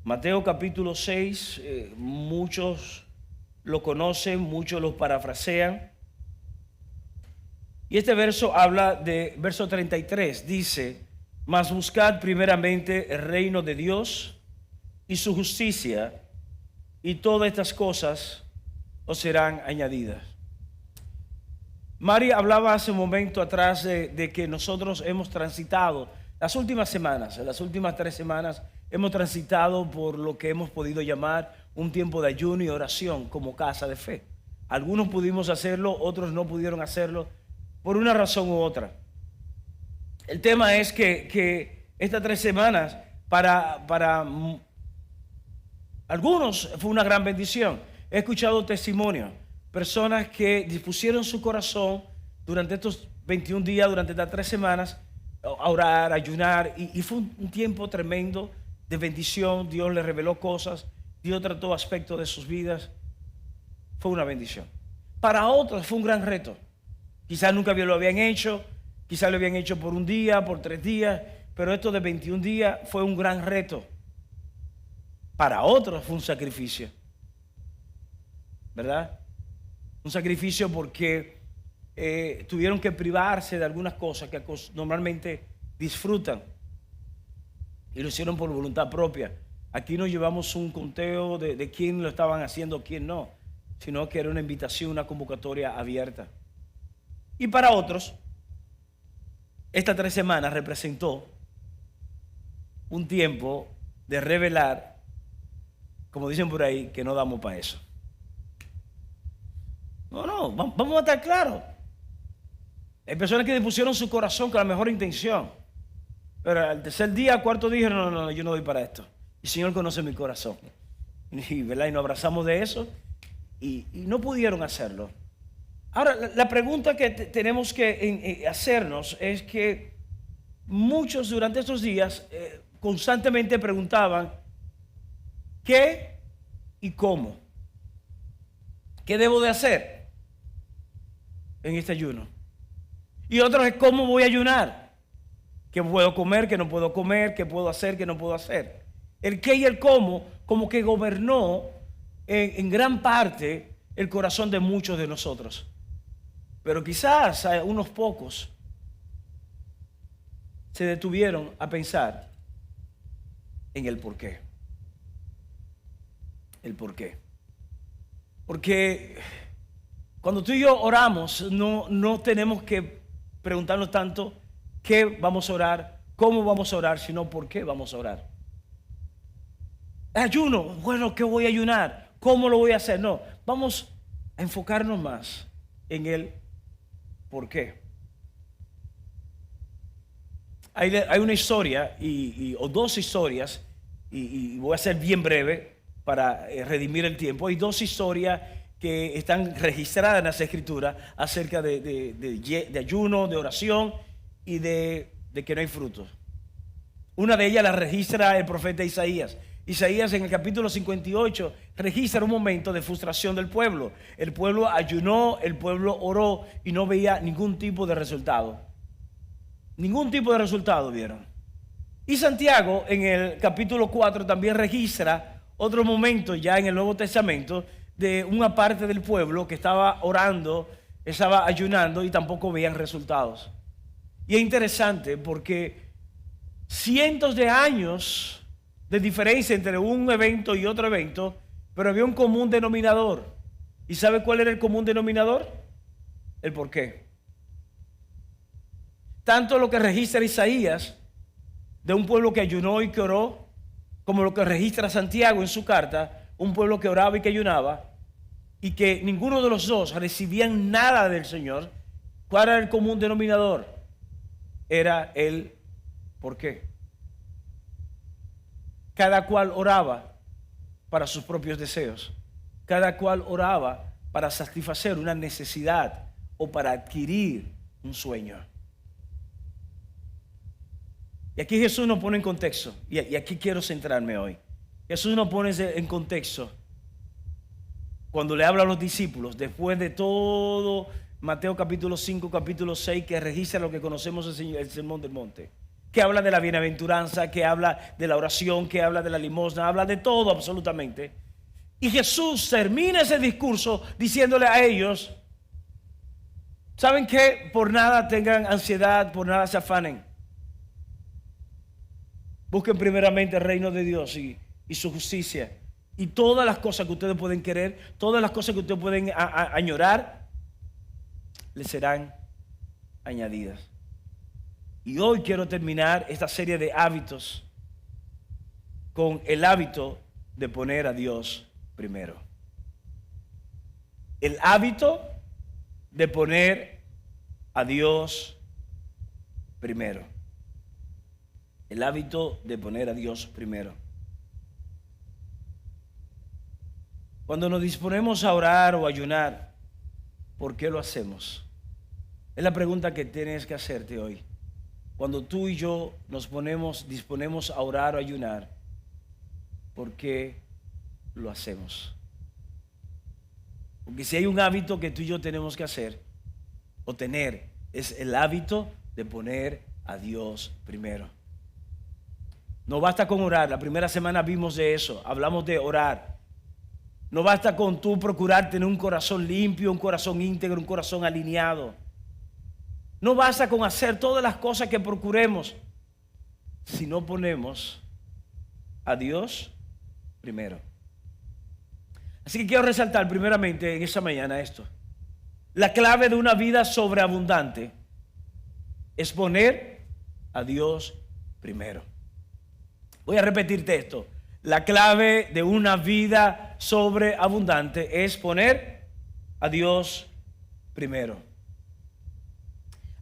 Mateo capítulo 6, muchos lo conocen, muchos lo parafrasean. Y este verso habla de, verso 33, dice: mas buscad primeramente el reino de Dios y su justicia, y todas estas cosas os serán añadidas. Mari hablaba hace un momento atrás de que nosotros hemos transitado las últimas semanas, en las últimas 3 semanas, hemos transitado por lo que hemos podido llamar un tiempo de ayuno y oración como casa de fe. Algunos pudimos hacerlo, otros no pudieron hacerlo por una razón u otra. El tema es que estas 3 semanas para algunos fue una gran bendición. He escuchado testimonios, personas que dispusieron su corazón durante estos 21 días, durante estas 3 semanas, a orar, a ayunar, y fue un tiempo tremendo de bendición. Dios les reveló cosas, Dios trató aspectos de sus vidas. Fue una bendición. Para otros fue un gran reto. Quizás nunca lo habían hecho, quizás lo habían hecho por un día, por 3 días, pero esto de 21 días fue un gran reto. Para otros fue un sacrificio, ¿verdad? Un sacrificio porque tuvieron que privarse de algunas cosas que normalmente disfrutan, y lo hicieron por voluntad propia. Aquí no llevamos un conteo de quién lo estaban haciendo, quién no, sino que era una invitación, una convocatoria abierta. Y para otros, estas 3 semanas representó un tiempo de revelar, como dicen por ahí, que no damos para eso. No, vamos a estar claros. Hay personas que dispusieron su corazón con la mejor intención, pero al tercer día, cuarto día, no, yo no doy para esto. El Señor conoce mi corazón. Y, ¿verdad? Y nos abrazamos de eso y no pudieron hacerlo. Ahora, la pregunta que tenemos que hacernos es que muchos durante estos días constantemente preguntaban: ¿qué y cómo? ¿Qué debo de hacer en este ayuno? Y otros es: ¿cómo voy a ayunar? ¿Qué puedo comer? ¿Qué no puedo comer? ¿Qué puedo hacer? ¿Qué no puedo hacer? El qué y el cómo como que gobernó en gran parte el corazón de muchos de nosotros. Pero quizás unos pocos se detuvieron a pensar en el por qué. El por qué. Porque cuando tú y yo oramos, no tenemos que preguntarnos tanto qué vamos a orar, cómo vamos a orar, sino por qué vamos a orar. Ayuno, bueno, ¿qué voy a ayunar? ¿Cómo lo voy a hacer? No, vamos a enfocarnos más en el por qué. Hay una historia o 2 historias, y voy a ser bien breve para redimir el tiempo. Hay 2 historias que están registradas en las Escrituras acerca de ayuno, de oración y de que no hay frutos. Una de ellas la registra el profeta Isaías. Isaías en el capítulo 58 registra un momento de frustración del pueblo. El pueblo ayunó, el pueblo oró y no veía ningún tipo de resultado. Ningún tipo de resultado vieron. Y Santiago en el capítulo 4 también registra otro momento ya en el Nuevo Testamento de una parte del pueblo que estaba orando, estaba ayunando y tampoco veían resultados. Y es interesante porque cientos de años de diferencia entre un evento y otro evento, pero había un común denominador. ¿Y sabe cuál era el común denominador? El por qué. Tanto lo que registra Isaías de un pueblo que ayunó y que oró, como lo que registra Santiago en su carta, un pueblo que oraba y que ayunaba, y que ninguno de los dos recibían nada del Señor. ¿Cuál era el común denominador? Era el por qué. Cada cual oraba para sus propios deseos. Cada cual oraba para satisfacer una necesidad o para adquirir un sueño. Y aquí Jesús nos pone en contexto, y aquí quiero centrarme hoy. Jesús nos pone en contexto cuando le habla a los discípulos, después de todo Mateo capítulo 5, capítulo 6, que registra lo que conocemos el Sermón del Monte. que habla de la bienaventuranza, que habla de la oración, que habla de la limosna, habla de todo absolutamente. Y Jesús termina ese discurso diciéndole a ellos: ¿saben qué? Por nada tengan ansiedad, por nada se afanen. Busquen primeramente el reino de Dios y su justicia. Y todas las cosas que ustedes pueden querer, todas las cosas que ustedes pueden añorar, les serán añadidas. Y hoy quiero terminar esta serie de hábitos con el hábito de poner a Dios primero. El hábito de poner a Dios primero. El hábito de poner a Dios primero. Cuando nos disponemos a orar o ayunar, ¿por qué lo hacemos? Es la pregunta que tienes que hacerte hoy. Cuando tú y yo disponemos a orar o ayunar, ¿por qué lo hacemos? Porque si hay un hábito que tú y yo tenemos que hacer o tener, es el hábito de poner a Dios primero. No basta con orar. La primera semana vimos de eso, hablamos de orar. No basta con tú procurar tener un corazón limpio, un corazón íntegro, un corazón alineado. No basta con hacer todas las cosas que procuremos si no ponemos a Dios primero. Así que quiero resaltar primeramente en esta mañana esto. La clave de una vida sobreabundante es poner a Dios primero. Voy a repetirte esto. La clave de una vida sobreabundante es poner a Dios primero.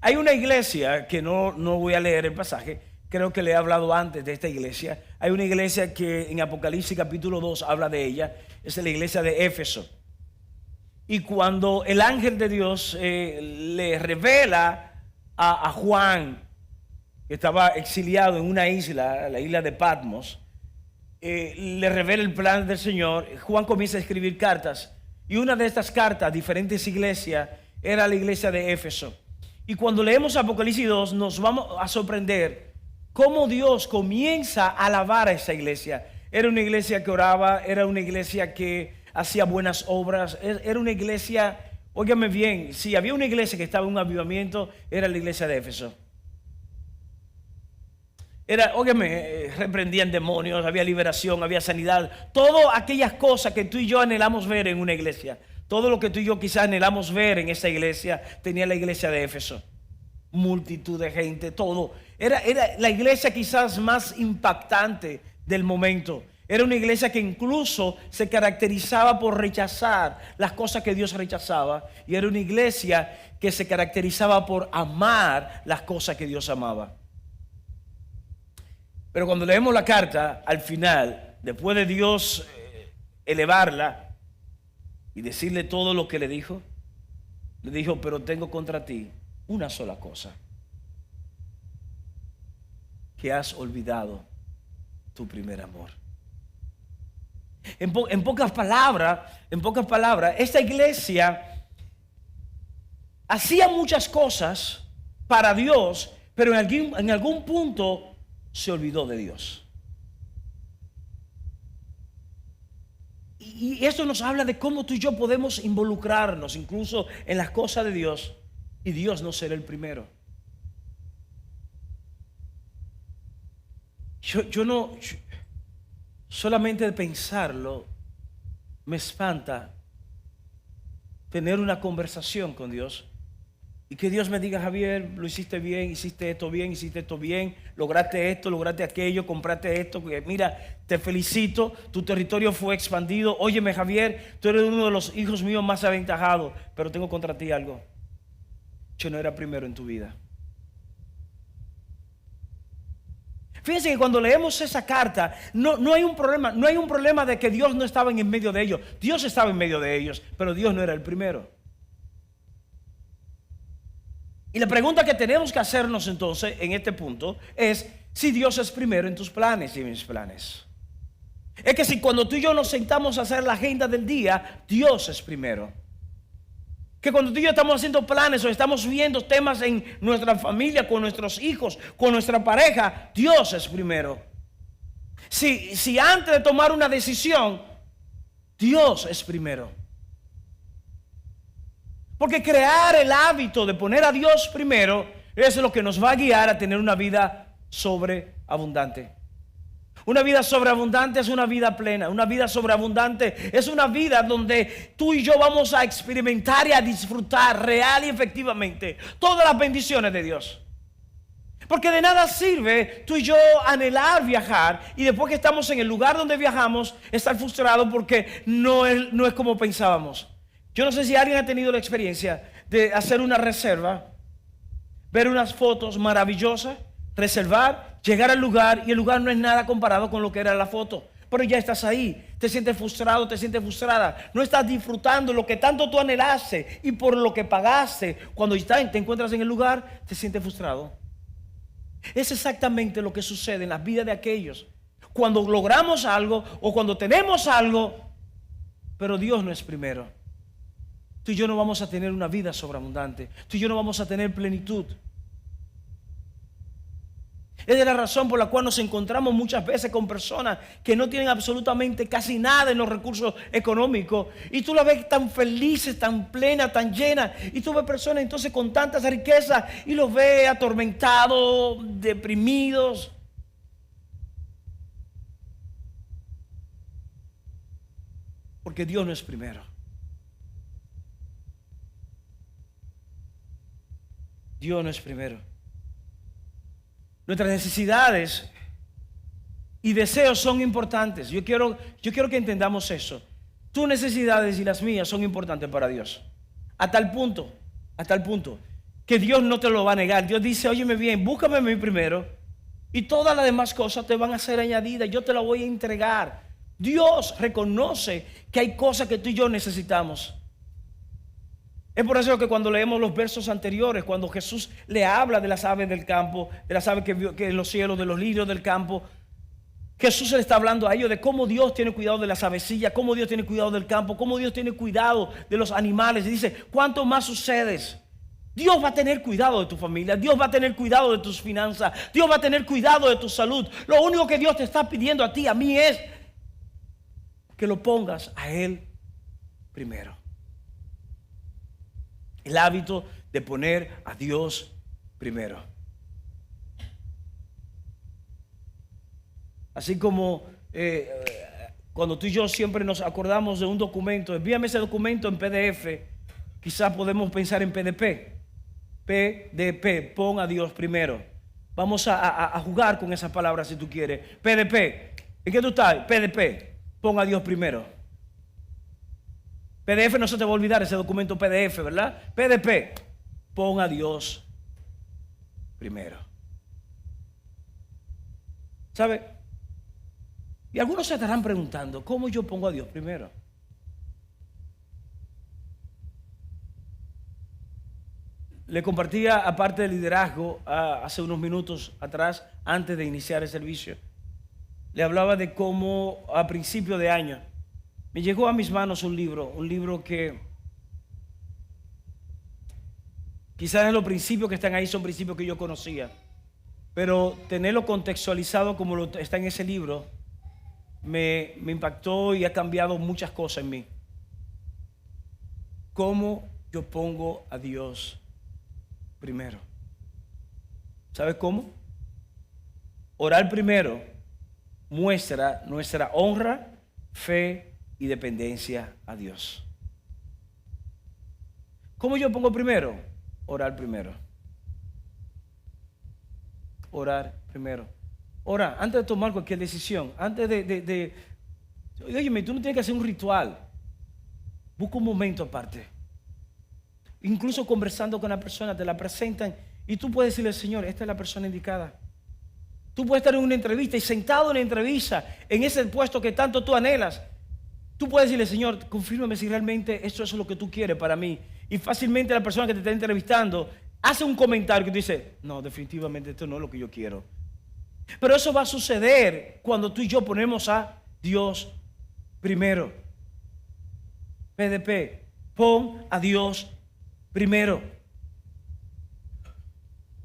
Hay una iglesia que no voy a leer el pasaje, creo que le he hablado antes de esta iglesia. Hay una iglesia que en Apocalipsis capítulo 2 habla de ella, es la iglesia de Éfeso. Y cuando el ángel de Dios le revela a Juan, que estaba exiliado en una isla, la isla de Patmos, le revela el plan del Señor, Juan comienza a escribir cartas. Y una de estas cartas a diferentes iglesias era la iglesia de Éfeso. Y cuando leemos Apocalipsis 2 nos vamos a sorprender cómo Dios comienza a alabar a esa iglesia. Era una iglesia que oraba, era una iglesia que hacía buenas obras, era una iglesia, óigame bien, si había una iglesia que estaba en un avivamiento, era la iglesia de Éfeso. Reprendían demonios, había liberación, había sanidad, todas aquellas cosas que tú y yo anhelamos ver en una iglesia. Todo lo que tú y yo quizás anhelamos ver en esa iglesia, tenía la iglesia de Éfeso. Multitud de gente, todo. Era la iglesia quizás más impactante del momento. Era una iglesia que incluso se caracterizaba por rechazar las cosas que Dios rechazaba. Y era una iglesia que se caracterizaba por amar las cosas que Dios amaba. Pero cuando leemos la carta, al final, después de Dios elevarla y decirle todo lo que le dijo, pero tengo contra ti una sola cosa, que has olvidado tu primer amor. En pocas palabras, esta iglesia hacía muchas cosas para Dios, pero en algún punto se olvidó de Dios. Y esto nos habla de cómo tú y yo podemos involucrarnos incluso en las cosas de Dios y Dios no ser el primero. Yo solamente de pensarlo me espanta tener una conversación con Dios y que Dios me diga: Javier, lo hiciste bien, hiciste esto bien, lograste esto, lograste aquello, compraste esto, mira, te felicito, tu territorio fue expandido. Óyeme, Javier, tú eres uno de los hijos míos más aventajados, pero tengo contra ti algo: yo no era primero en tu vida. Fíjense que cuando leemos esa carta no hay un problema de que Dios no estaba en medio de ellos. Dios estaba en medio de ellos, pero Dios no era el primero. Y la pregunta que tenemos que hacernos entonces en este punto es si Dios es primero en tus planes y en mis planes. Es que si cuando tú y yo nos sentamos a hacer la agenda del día, Dios es primero. Que cuando tú y yo estamos haciendo planes o estamos viendo temas en nuestra familia, con nuestros hijos, con nuestra pareja, Dios es primero. Si antes de tomar una decisión, Dios es primero. Porque crear el hábito de poner a Dios primero es lo que nos va a guiar a tener una vida sobreabundante. Una vida sobreabundante es una vida plena. Una vida sobreabundante es una vida donde tú y yo vamos a experimentar y a disfrutar real y efectivamente todas las bendiciones de Dios. Porque de nada sirve tú y yo anhelar viajar y después que estamos en el lugar donde viajamos estar frustrados porque no es como pensábamos. Yo no sé si alguien ha tenido la experiencia de hacer una reserva, ver unas fotos maravillosas, reservar, llegar al lugar y el lugar no es nada comparado con lo que era la foto. Pero ya estás ahí, te sientes frustrado, te sientes frustrada, no estás disfrutando lo que tanto tú anhelaste y por lo que pagaste. Cuando te encuentras en el lugar, te sientes frustrado. Es exactamente lo que sucede en las vidas de aquellos cuando logramos algo o cuando tenemos algo, pero Dios no es primero. Tú y yo no vamos a tener una vida sobreabundante. Tú y yo no vamos a tener plenitud. Es de la razón por la cual nos encontramos muchas veces con personas que no tienen absolutamente casi nada en los recursos económicos. Y tú la ves tan felices, tan plena, tan llena. Y tú ves personas entonces con tantas riquezas y los ves atormentados, deprimidos. Porque Dios no es primero. Dios no es primero. Nuestras necesidades y deseos son importantes. Yo quiero que entendamos eso. Tus necesidades y las mías son importantes para Dios. A tal punto que Dios no te lo va a negar. Dios dice, óyeme bien, búscame a mí primero y todas las demás cosas te van a ser añadidas. Yo te las voy a entregar. Dios reconoce que hay cosas que tú y yo necesitamos. Es por eso que cuando leemos los versos anteriores, cuando Jesús le habla de las aves del campo, de las aves que en los cielos, de los lirios del campo, Jesús le está hablando a ellos de cómo Dios tiene cuidado de las avecillas, cómo Dios tiene cuidado del campo, cómo Dios tiene cuidado de los animales. Y dice, ¿cuánto más ustedes? Dios va a tener cuidado de tu familia, Dios va a tener cuidado de tus finanzas, Dios va a tener cuidado de tu salud. Lo único que Dios te está pidiendo a ti, a mí, es que lo pongas a Él primero. El hábito de poner a Dios primero. Así como cuando tú y yo siempre nos acordamos de un documento, envíame ese documento en PDF, quizás podemos pensar en PDP. PDP, pon a Dios primero. Vamos a jugar con esas palabras si tú quieres. PDP, ¿en qué tú estás? PDP, pon a Dios primero. PDF no se te va a olvidar ese documento PDF, ¿verdad? PDP, pon a Dios primero. ¿Sabe? Y algunos se estarán preguntando, ¿cómo yo pongo a Dios primero? Le compartía, aparte del liderazgo, hace unos minutos atrás, antes de iniciar el servicio. Le hablaba de cómo a principio de año me llegó a mis manos un libro que quizás los principios que están ahí son principios que yo conocía, pero tenerlo contextualizado como lo está en ese libro me impactó y ha cambiado muchas cosas en mí. ¿Cómo yo pongo a Dios primero? ¿Sabes cómo? Orar primero muestra nuestra honra, fe y dependencia a Dios. ¿Cómo yo pongo primero? Orar primero. Orar primero. Ora, antes de tomar cualquier decisión, antes óyeme, tú no tienes que hacer un ritual. Busca un momento aparte. Incluso conversando con la persona, te la presentan y tú puedes decirle, Señor, esta es la persona indicada. Tú puedes estar en una entrevista y sentado en la entrevista, en ese puesto que tanto tú anhelas. Tú puedes decirle, Señor, confírmame si realmente esto es lo que tú quieres para mí. Y fácilmente la persona que te está entrevistando hace un comentario que tú dices, no, definitivamente esto no es lo que yo quiero. Pero eso va a suceder cuando tú y yo ponemos a Dios primero. PDP, pon a Dios Primero,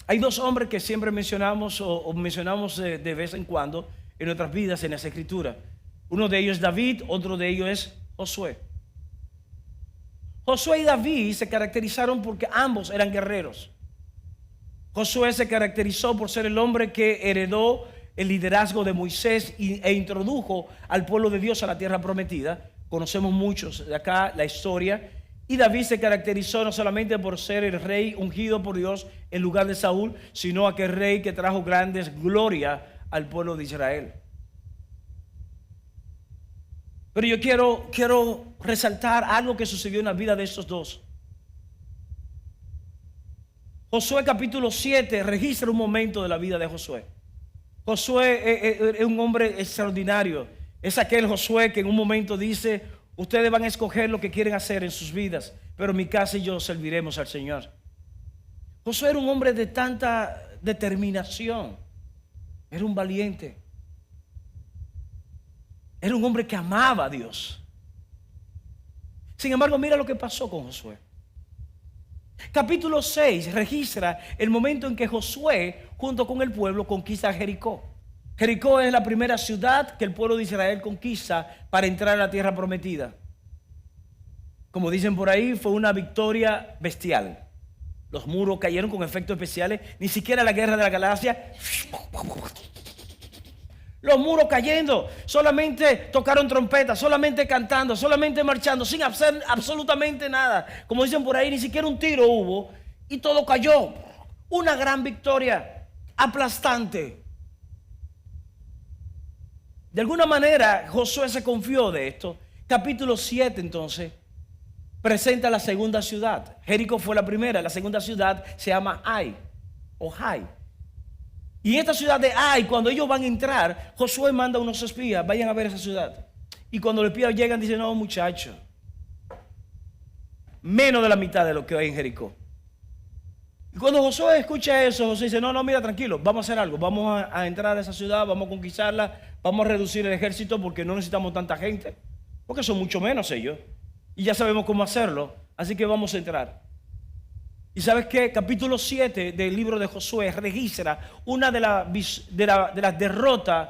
hay dos hombres que siempre mencionamos o mencionamos de vez en cuando en nuestras vidas en las Escrituras. Uno de ellos es David, otro de ellos es Josué. Josué y David se caracterizaron porque ambos eran guerreros. Josué se caracterizó por ser el hombre que heredó el liderazgo de Moisés e introdujo al pueblo de Dios a la tierra prometida. Conocemos muchos de acá la historia. Y David se caracterizó no solamente por ser el rey ungido por Dios en lugar de Saúl, sino aquel rey que trajo grandes glorias al pueblo de Israel. Pero yo quiero resaltar algo que sucedió en la vida de estos dos. Josué capítulo 7 registra un momento de la vida de Josué. Josué es un hombre extraordinario. Es aquel Josué que en un momento dice: ustedes van a escoger lo que quieren hacer en sus vidas, pero mi casa y yo serviremos al Señor. Josué era un hombre de tanta determinación. Era un valiente. Era un hombre que amaba a Dios. Sin embargo, mira lo que pasó con Josué. Capítulo 6 registra el momento en que Josué, junto con el pueblo, conquista Jericó. Jericó es la primera ciudad que el pueblo de Israel conquista para entrar a la tierra prometida. Como dicen por ahí, fue una victoria bestial. Los muros cayeron con efectos especiales. Ni siquiera la guerra de la Galacia. Los muros cayendo. Solamente tocaron trompetas, solamente cantando, solamente marchando, sin hacer absolutamente nada. Como dicen por ahí, ni siquiera un tiro hubo. Y todo cayó. Una gran victoria aplastante. De alguna manera, Josué se confió de esto. Capítulo 7, entonces, presenta la segunda ciudad. Jericó fue la primera. La segunda ciudad se llama Ai o Jai. Y en esta ciudad de Ai, cuando ellos van a entrar, Josué manda a unos espías: vayan a ver esa ciudad. Y cuando los espías llegan, dicen: no, muchachos, menos de la mitad de lo que hay en Jericó. Y cuando Josué escucha eso, Josué dice: no, mira, tranquilo, vamos a hacer algo. Vamos a entrar a esa ciudad, vamos a conquistarla, vamos a reducir el ejército porque no necesitamos tanta gente, porque son mucho menos ellos. Y ya sabemos cómo hacerlo, así que vamos a entrar. Y ¿sabes qué? Capítulo 7 del libro de Josué registra una de las derrotas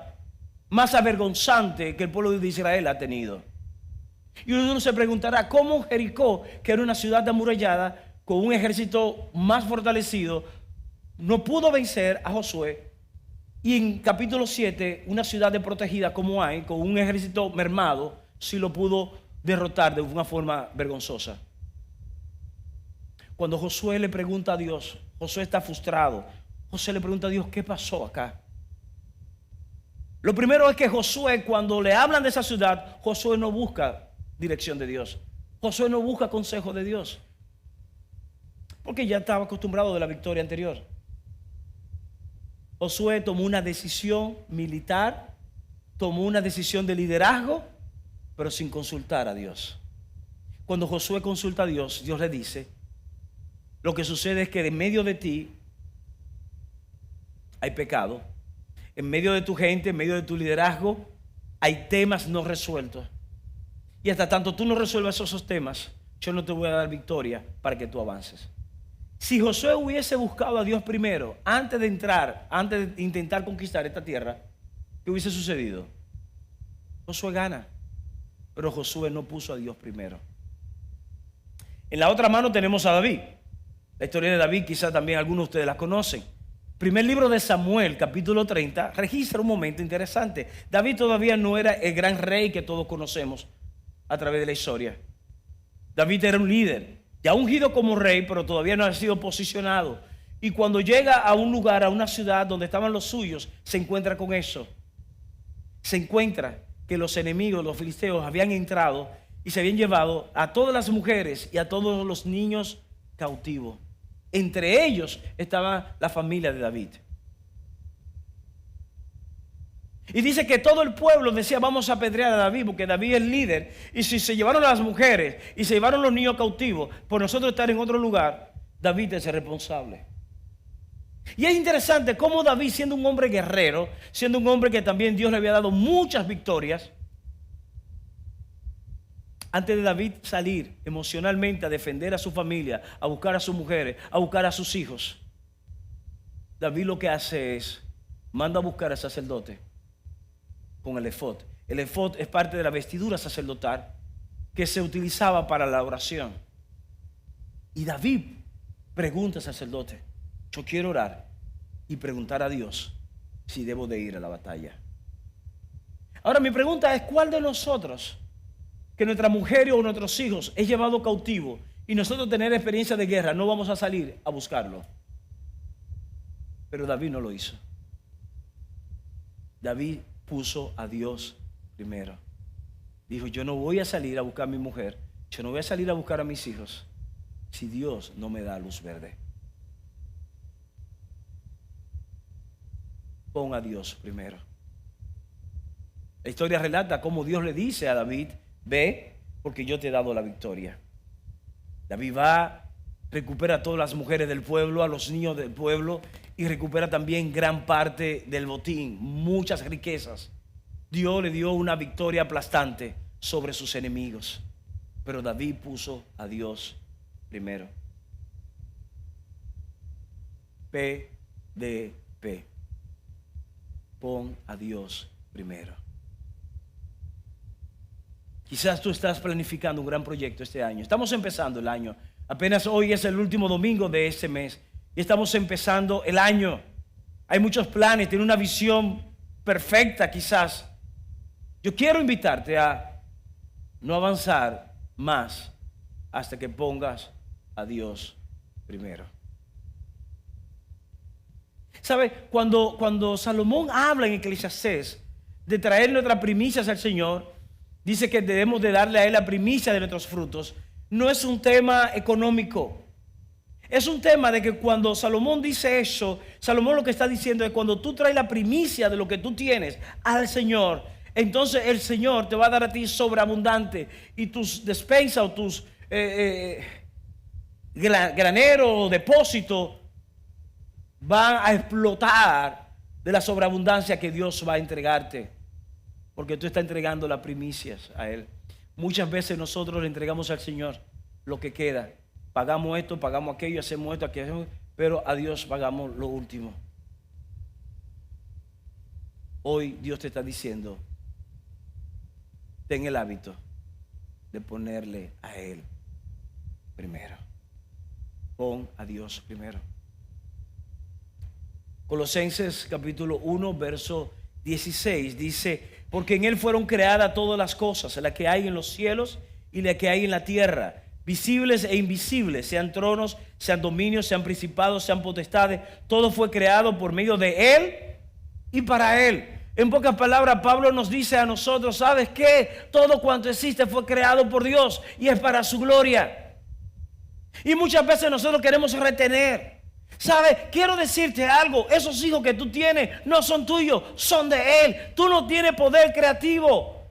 más avergonzantes que el pueblo de Israel ha tenido. Y uno se preguntará: ¿cómo Jericó, que era una ciudad amurallada con un ejército más fortalecido, no pudo vencer a Josué? Y en capítulo 7, una ciudad desprotegida como Ai, con un ejército mermado, sí lo pudo derrotar de una forma vergonzosa. Cuando Josué le pregunta a Dios, Josué está frustrado. Josué le pregunta a Dios: ¿qué pasó acá? Lo primero es que Josué, cuando le hablan de esa ciudad, Josué no busca dirección de Dios. Josué no busca consejo de Dios, porque ya estaba acostumbrado de la victoria anterior. Josué tomó una decisión militar, tomó una decisión de liderazgo, pero sin consultar a Dios. Cuando Josué consulta a Dios, Dios le dice: lo que sucede es que en medio de ti hay pecado, en medio de tu gente, en medio de tu liderazgo, hay temas no resueltos. Y hasta tanto tú no resuelvas esos temas, yo no te voy a dar victoria para que tú avances. Si Josué hubiese buscado a Dios primero, antes de entrar, antes de intentar conquistar esta tierra, ¿qué hubiese sucedido? Josué gana, pero Josué no puso a Dios primero. En la otra mano tenemos a David. La historia de David quizá también algunos de ustedes la conocen. Primer libro de Samuel, capítulo 30, registra un momento interesante. David todavía no era el gran rey que todos conocemos a través de la historia. David era un líder, ya ungido como rey, pero todavía no ha sido posicionado. Y cuando llega a un lugar, a una ciudad donde estaban los suyos, se encuentra con eso. Se encuentra que los enemigos, los filisteos, habían entrado y se habían llevado a todas las mujeres y a todos los niños cautivos. Entre ellos estaba la familia de David. Y dice que todo el pueblo decía: vamos a apedrear a David, porque David es líder. Y si se llevaron a las mujeres y se llevaron los niños cautivos, por nosotros estar en otro lugar, David es el responsable. Y es interesante cómo David, siendo un hombre guerrero, siendo un hombre que también Dios le había dado muchas victorias, Antes de David salir emocionalmente a defender a su familia, a buscar a sus mujeres, a buscar a sus hijos, David lo que hace es, manda a buscar al sacerdote con el efod. El efod es parte de la vestidura sacerdotal que se utilizaba para la oración. Y David pregunta al sacerdote, yo quiero orar y preguntar a Dios si debo de ir a la batalla. Ahora mi pregunta es, ¿cuál de nosotros, que nuestra mujer o nuestros hijos es llevado cautivo y nosotros tener experiencia de guerra, no vamos a salir a buscarlo? Pero David no lo hizo. David puso a Dios primero. Dijo, yo no voy a salir a buscar a mi mujer, yo no voy a salir a buscar a mis hijos si Dios no me da luz verde. Pon a Dios primero. La historia relata cómo Dios le dice a David, ve, porque yo te he dado la victoria. David va, recupera a todas las mujeres del pueblo, a los niños del pueblo, y recupera también gran parte del botín, muchas riquezas. Dios le dio una victoria aplastante sobre sus enemigos. Pero David puso a Dios primero. PDP. Pon a Dios primero. Quizás tú estás planificando un gran proyecto este año. Estamos empezando el año. Apenas hoy es el último domingo de este mes. Y estamos empezando el año. Hay muchos planes, tiene una visión perfecta quizás. Yo quiero invitarte a no avanzar más hasta que pongas a Dios primero. ¿Sabe? Cuando Salomón habla en Eclesiastés de traer nuestras primicias al Señor, dice que debemos de darle a Él la primicia de nuestros frutos. No es un tema económico. Es un tema de que cuando Salomón dice eso, Salomón lo que está diciendo es cuando tú traes la primicia de lo que tú tienes al Señor, entonces el Señor te va a dar a ti sobreabundante y tus despensas o tus graneros o depósitos van a explotar de la sobreabundancia que Dios va a entregarte, porque tú estás entregando las primicias a Él. Muchas veces nosotros le entregamos al Señor lo que queda. Pagamos esto, pagamos aquello, hacemos esto, aquello, pero a Dios pagamos lo último. Hoy Dios te está diciendo, ten el hábito de ponerle a Él primero. Pon a Dios primero. Colosenses capítulo 1, verso 16 dice, porque en Él fueron creadas todas las cosas, las que hay en los cielos y las que hay en la tierra, visibles e invisibles, sean tronos, sean dominios, sean principados, sean potestades. Todo fue creado por medio de Él y para Él. En pocas palabras, Pablo nos dice a nosotros, ¿sabes qué? Todo cuanto existe fue creado por Dios y es para su gloria. Y muchas veces nosotros queremos retener. ¿Sabes? Quiero decirte algo. Esos hijos que tú tienes no son tuyos, son de Él. Tú no tienes poder creativo.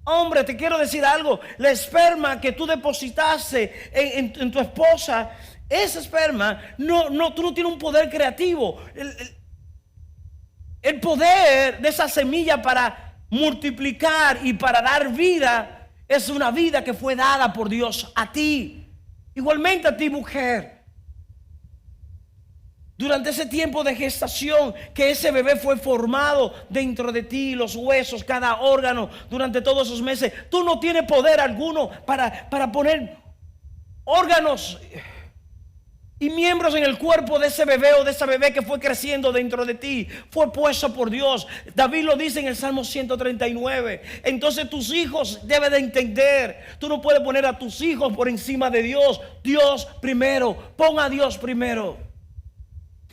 Hombre, te quiero decir algo. La esperma que tú depositaste en tu esposa, esa esperma, tú no tienes un poder creativo. El poder de esa semilla para multiplicar y para dar vida es una vida que fue dada por Dios a ti. Igualmente a ti, mujer. Durante ese tiempo de gestación que ese bebé fue formado dentro de ti, los huesos, cada órgano, durante todos esos meses, tú no tienes poder alguno para poner órganos y miembros en el cuerpo de ese bebé o de esa bebé que fue creciendo dentro de ti. Fue puesto por Dios. David lo dice en el Salmo 139. Entonces tus hijos deben de entender. Tú no puedes poner a tus hijos por encima de Dios. Dios primero. Pon a Dios primero.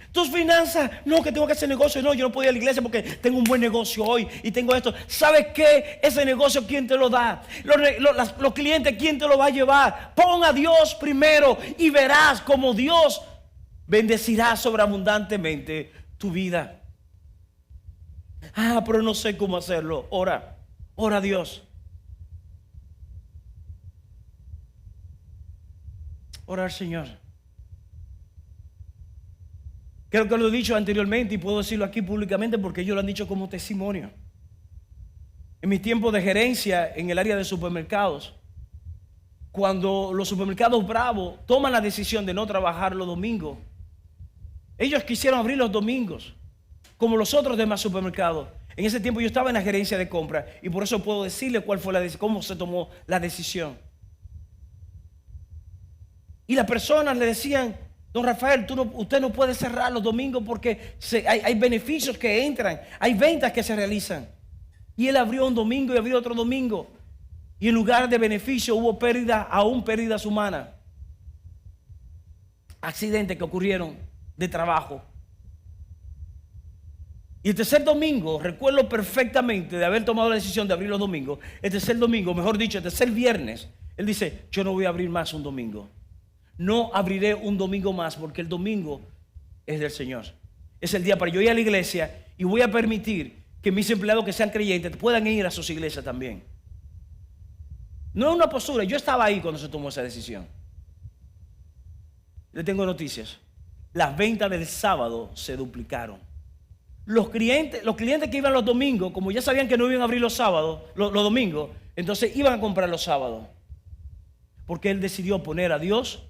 Tus finanzas, no, que tengo que hacer negocio, no, yo no puedo ir a la iglesia porque tengo un buen negocio hoy y tengo esto. ¿Sabes qué? Ese negocio, ¿quién te lo da? Los clientes, ¿quién te lo va a llevar? Pon a Dios primero y verás cómo Dios bendecirá sobreabundantemente tu vida. Ah, pero no sé cómo hacerlo. Ora a Dios. Ora al Señor. Creo que lo he dicho anteriormente y puedo decirlo aquí públicamente porque ellos lo han dicho como testimonio. En mi tiempo de gerencia en el área de supermercados, cuando los supermercados Bravo toman la decisión de no trabajar los domingos. Ellos quisieron abrir los domingos, como los otros demás supermercados. En ese tiempo yo estaba en la gerencia de compra y por eso puedo decirle cuál fue cómo se tomó la decisión. Y las personas le decían: don Rafael, usted no puede cerrar los domingos porque hay beneficios que entran, hay ventas que se realizan. Y él abrió un domingo y abrió otro domingo. Y en lugar de beneficio hubo pérdidas, aún pérdidas humanas. Accidentes que ocurrieron de trabajo. Y el tercer domingo, recuerdo perfectamente de haber tomado la decisión de abrir los domingos. El tercer domingo, mejor dicho, el tercer viernes, él dice: yo no voy a abrir más un domingo. No abriré un domingo más porque el domingo es del Señor. Es el día para yo ir a la iglesia y voy a permitir que mis empleados que sean creyentes puedan ir a sus iglesias también. No es una postura. Yo estaba ahí cuando se tomó esa decisión. Le tengo noticias. Las ventas del sábado se duplicaron. Los clientes que iban los domingos, como ya sabían que no iban a abrir los sábados, los domingos, entonces iban a comprar los sábados. Porque él decidió poner a Dios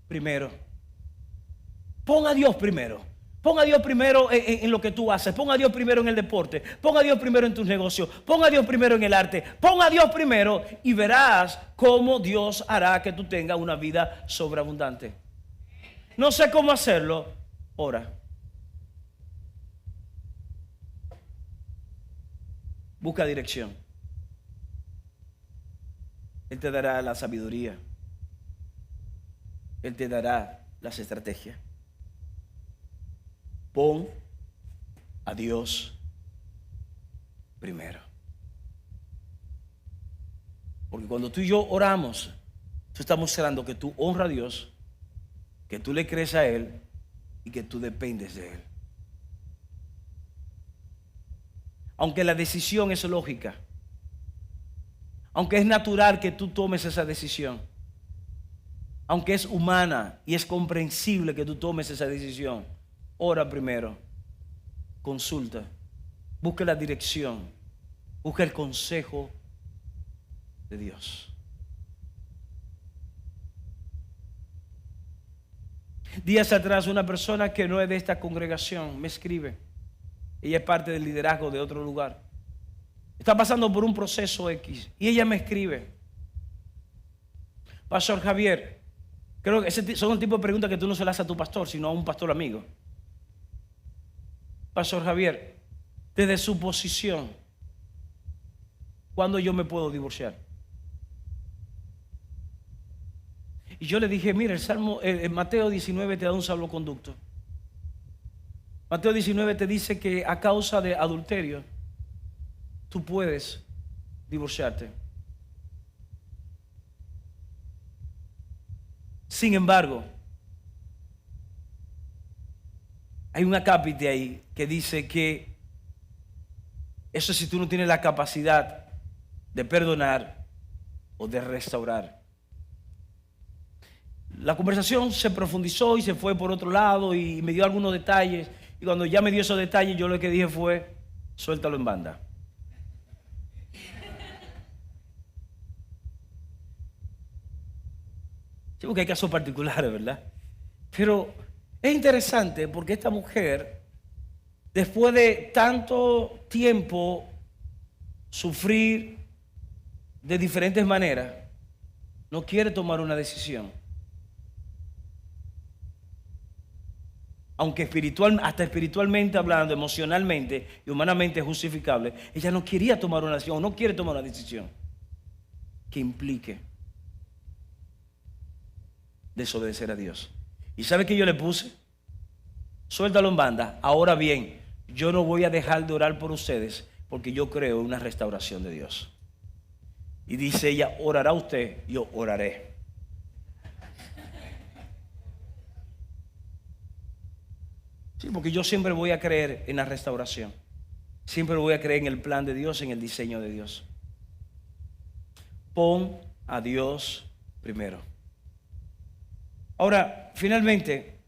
primero. Pon a Dios primero. Pon a Dios primero en lo que tú haces. Pon a Dios primero en el deporte. Pon a Dios primero en tus negocios. Pon a Dios primero en el arte. Pon a Dios primero y verás cómo Dios hará que tú tengas una vida sobreabundante. No sé cómo hacerlo. Ora. Busca dirección. Él te dará la sabiduría. Él te dará las estrategias. Pon a Dios primero. Porque cuando tú y yo oramos, tú estás mostrando que tú honras a Dios, que tú le crees a Él y que tú dependes de Él. Aunque la decisión es lógica, aunque es natural que tú tomes esa decisión, aunque es humana y es comprensible que tú tomes esa decisión, ora primero, consulta, busca la dirección, busca el consejo de Dios. Días atrás una persona que no es de esta congregación me escribe. Ella es parte del liderazgo de otro lugar. Está pasando por un proceso X y ella me escribe: Pastor Javier, creo que ese son el tipo de preguntas que tú no se las haces a tu pastor, sino a un pastor amigo. Pastor Javier, desde su posición, ¿cuándo yo me puedo divorciar? Y yo le dije: mira, el Mateo 19 te da un salvoconducto. Mateo 19 te dice que a causa de adulterio tú puedes divorciarte. Sin embargo, hay un acápite ahí que dice que eso si tú no tienes la capacidad de perdonar o de restaurar. La conversación se profundizó y se fue por otro lado y me dio algunos detalles. Y cuando ya me dio esos detalles, yo lo que dije fue: suéltalo en banda. Sí, porque hay casos particulares, ¿verdad? Pero es interesante porque esta mujer, después de tanto tiempo sufrir de diferentes maneras, no quiere tomar una decisión. Aunque hasta espiritualmente hablando, emocionalmente y humanamente justificable, ella no quería tomar una decisión, o no quiere tomar una decisión que implique desobedecer a Dios. ¿Y sabe qué yo le puse? Suéltalo en banda. Ahora bien, yo no voy a dejar de orar por ustedes porque yo creo en una restauración de Dios. Y dice ella: orará usted, yo oraré. Sí, porque yo siempre voy a creer en la restauración. Siempre voy a creer en el plan de Dios, en el diseño de Dios. Pon a Dios primero. Ahora, finalmente,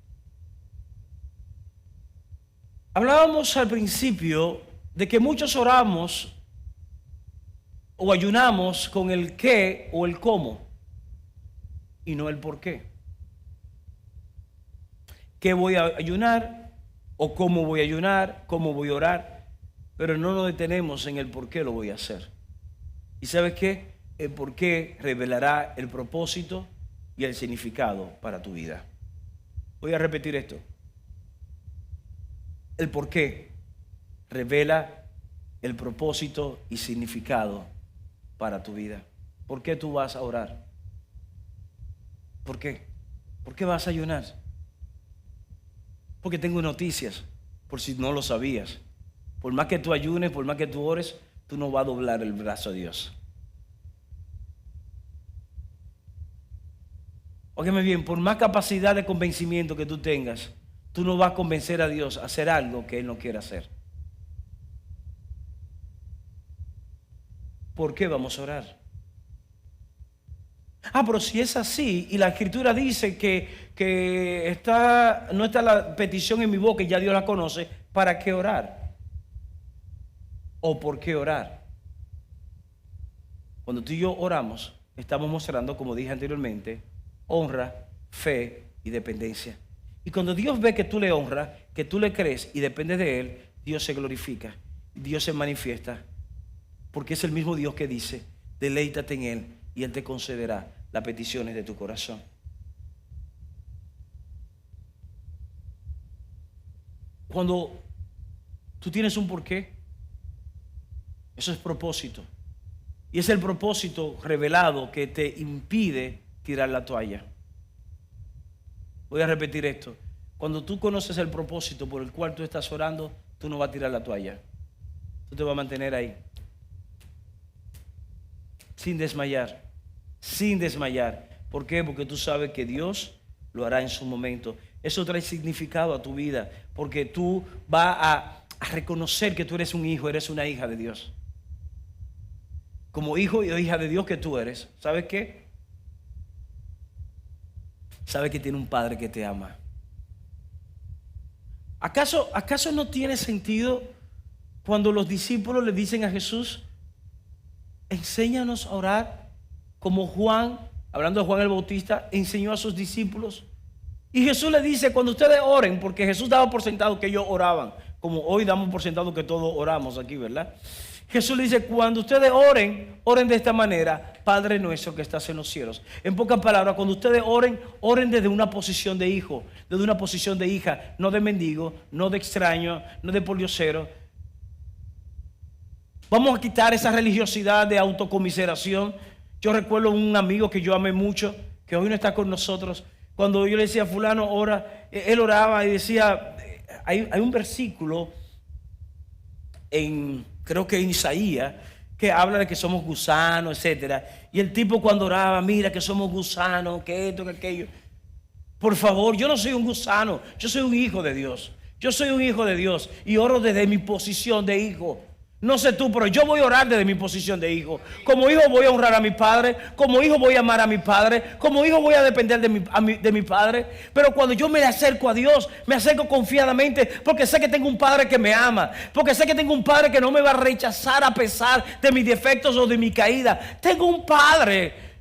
hablábamos al principio de que muchos oramos o ayunamos con el qué o el cómo. y no el por qué. ¿Qué voy a ayunar? ¿O cómo voy a ayunar? ¿Cómo voy a orar? Pero no nos detenemos en el por qué lo voy a hacer. ¿Y sabes qué? El por qué revelará el propósito y el significado para tu vida. Voy a repetir esto. El por qué revela el propósito y significado para tu vida. ¿Por qué tú vas a orar? ¿Por qué? ¿Por qué vas a ayunar? Porque tengo noticias, por si no lo sabías. Por más que tú ayunes, por más que tú ores, tú no vas a doblar el brazo a Dios. Óyeme bien, por más capacidad de convencimiento que tú tengas, tú no vas a convencer a Dios a hacer algo que Él no quiere hacer. ¿Por qué vamos a orar? Pero si es así, y la Escritura dice que no está la petición en mi boca y ya Dios la conoce, ¿para qué orar? ¿O por qué orar? Cuando tú y yo oramos, estamos mostrando, como dije anteriormente, honra, fe y dependencia. Y cuando Dios ve que tú le honras, que tú le crees y dependes de Él, Dios se glorifica, Dios se manifiesta, porque es el mismo Dios que dice, deleítate en Él y Él te concederá las peticiones de tu corazón. Cuando tú tienes un porqué, eso es propósito. Y es el propósito revelado que te impide tirar la toalla. Voy a repetir esto. Cuando tú conoces el propósito por el cual tú estás orando, tú no vas a tirar la toalla. Tú te vas a mantener ahí. Sin desmayar. Sin desmayar. ¿Por qué? Porque tú sabes que Dios lo hará en su momento. Eso trae significado a tu vida. Porque tú vas a reconocer que tú eres un hijo, eres una hija de Dios. Como hijo y hija de Dios que tú eres, ¿sabes qué? Sabes que tiene un Padre que te ama. ¿Acaso no tiene sentido cuando los discípulos le dicen a Jesús, enséñanos a orar como Juan, hablando de Juan el Bautista, enseñó a sus discípulos? Y Jesús le dice, cuando ustedes oren, porque Jesús daba por sentado que ellos oraban, como hoy damos por sentado que todos oramos aquí, ¿verdad? Jesús le dice, cuando ustedes oren, oren de esta manera, Padre nuestro que estás en los cielos. En pocas palabras, cuando ustedes oren, oren desde una posición de hijo, desde una posición de hija, no de mendigo, no de extraño, no de poliocero. Vamos a quitar esa religiosidad de autocomiseración. Yo recuerdo un amigo que yo amé mucho, que hoy no está con nosotros. Cuando yo le decía, fulano, ora, él oraba y decía, hay un versículo creo que en Isaías, que habla de que somos gusanos, etcétera. Y el tipo cuando oraba, mira que somos gusanos, que esto, que aquello. Por favor, yo no soy un gusano, yo soy un hijo de Dios. Yo soy un hijo de Dios y oro desde mi posición de hijo. No sé tú, pero yo voy a orar desde mi posición de hijo. Como hijo voy a honrar a mi padre. Como hijo voy a amar a mi padre. Como hijo voy a depender de mi padre. Pero cuando yo me acerco a Dios, me acerco confiadamente porque sé que tengo un padre que me ama. Porque sé que tengo un padre que no me va a rechazar a pesar de mis defectos o de mi caída. Tengo un padre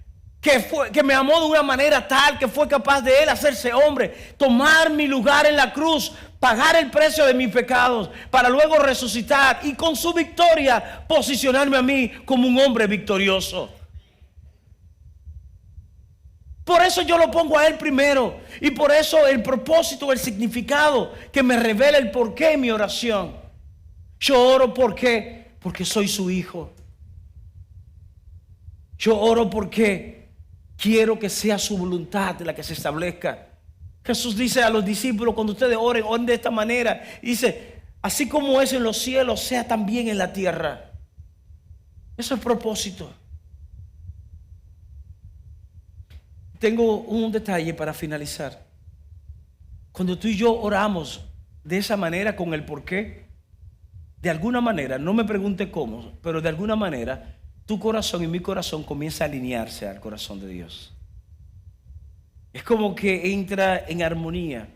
que me amó de una manera tal que fue capaz de Él hacerse hombre, tomar mi lugar en la cruz, pagar el precio de mis pecados para luego resucitar y con su victoria posicionarme a mí como un hombre victorioso. Por eso yo lo pongo a Él primero y por eso el propósito, el significado que me revela el porqué en mi oración. Yo oro porque soy su hijo. Yo oro porque quiero que sea su voluntad la que se establezca. Jesús dice a los discípulos, cuando ustedes oren, oren de esta manera. Dice, así como es en los cielos, sea también en la tierra. Eso es propósito. Tengo un detalle para finalizar. Cuando tú y yo oramos de esa manera, con el porqué, de alguna manera, no me pregunte cómo, pero de alguna manera, tu corazón y mi corazón comienza a alinearse al corazón de Dios. Es como que entra en armonía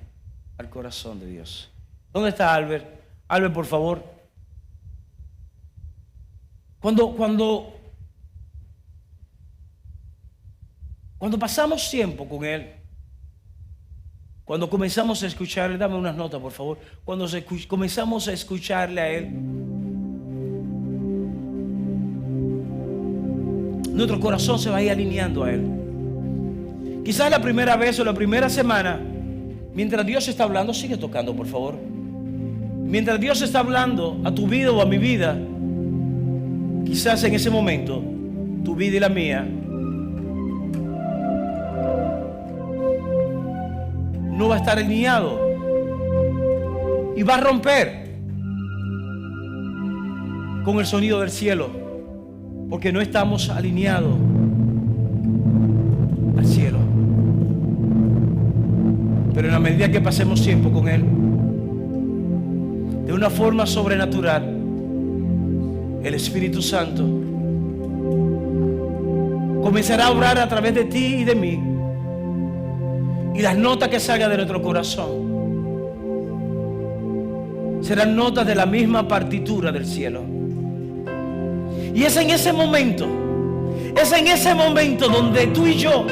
al corazón de Dios. ¿Dónde está Albert? Albert, por favor. Cuando Cuando pasamos tiempo con Él, cuando comenzamos a escucharle, dame unas notas por favor, cuando comenzamos a escucharle a Él, nuestro corazón se va a ir alineando a Él. Quizás la primera vez o la primera semana, mientras Dios está hablando, sigue tocando por favor. Mientras Dios está hablando a tu vida o a mi vida, quizás en ese momento, tu vida y la mía, no va a estar alineado y va a romper con el sonido del cielo, porque no estamos alineados al cielo. Pero en la medida que pasemos tiempo con Él, de una forma sobrenatural, el Espíritu Santo comenzará a obrar a través de ti y de mí, y las notas que salgan de nuestro corazón serán notas de la misma partitura del cielo. Y es en ese momento donde tú y yo,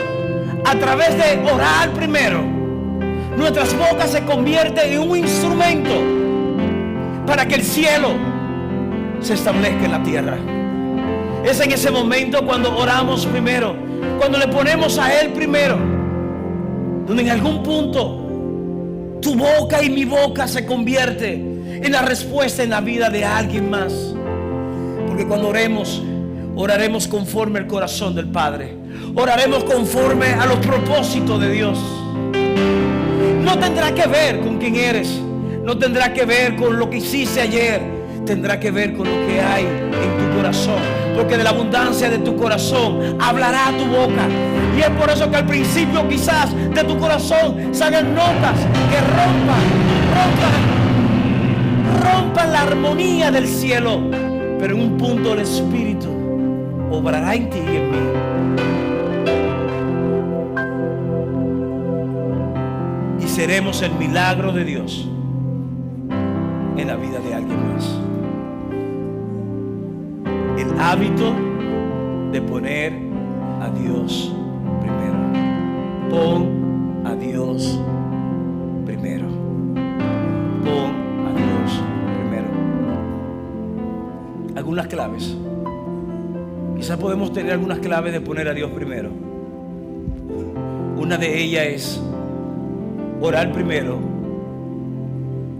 a través de orar primero, nuestras bocas se convierten en un instrumento para que el cielo se establezca en la tierra. Es en ese momento cuando oramos primero, cuando le ponemos a Él primero, donde en algún punto tu boca y mi boca se convierte en la respuesta en la vida de alguien más. Porque cuando oraremos conforme al corazón del Padre, oraremos conforme a los propósitos de Dios. No tendrá que ver con quién eres, no tendrá que ver con lo que hiciste ayer, tendrá que ver con lo que hay en tu corazón, porque de la abundancia de tu corazón hablará tu boca. Y es por eso que al principio quizás de tu corazón salgan notas que rompan la armonía del cielo, pero en un punto el Espíritu obrará en ti y en mí. Y seremos el milagro de Dios en la vida de alguien más. El hábito de poner a Dios primero. Pon a Dios primero. Pon a Dios primero. Algunas claves. Quizás podemos tener algunas claves de poner a Dios primero. Una de ellas es orar primero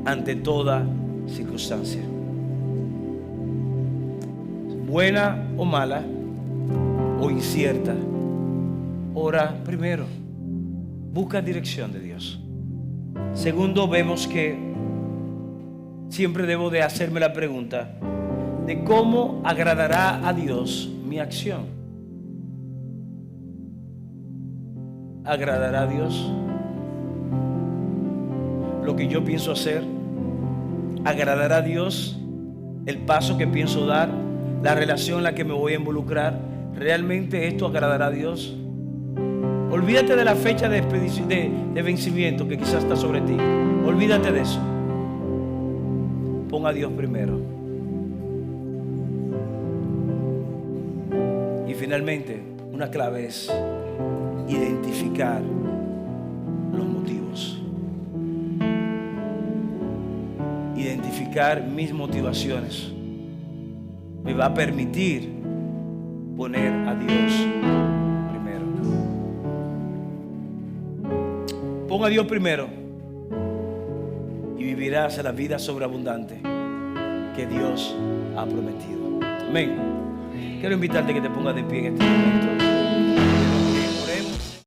ante toda circunstancia, buena o mala o incierta. Ora primero, busca dirección de Dios. Segundo, vemos que siempre debo de hacerme la pregunta de cómo agradará a Dios mi acción. ¿Agradará a Dios lo que yo pienso hacer? ¿Agradará a Dios el paso que pienso dar? ¿La relación en la que me voy a involucrar? ¿Realmente esto agradará a Dios? Olvídate de la fecha de vencimiento que quizás está sobre ti. Olvídate de eso. Pon a Dios primero. Y finalmente, una clave es identificar los motivos. Identificar mis motivaciones me va a permitir poner a Dios primero. Pon a Dios primero y vivirás la vida sobreabundante que Dios ha prometido. Amén. Quiero invitarte a que te pongas de pie en este momento.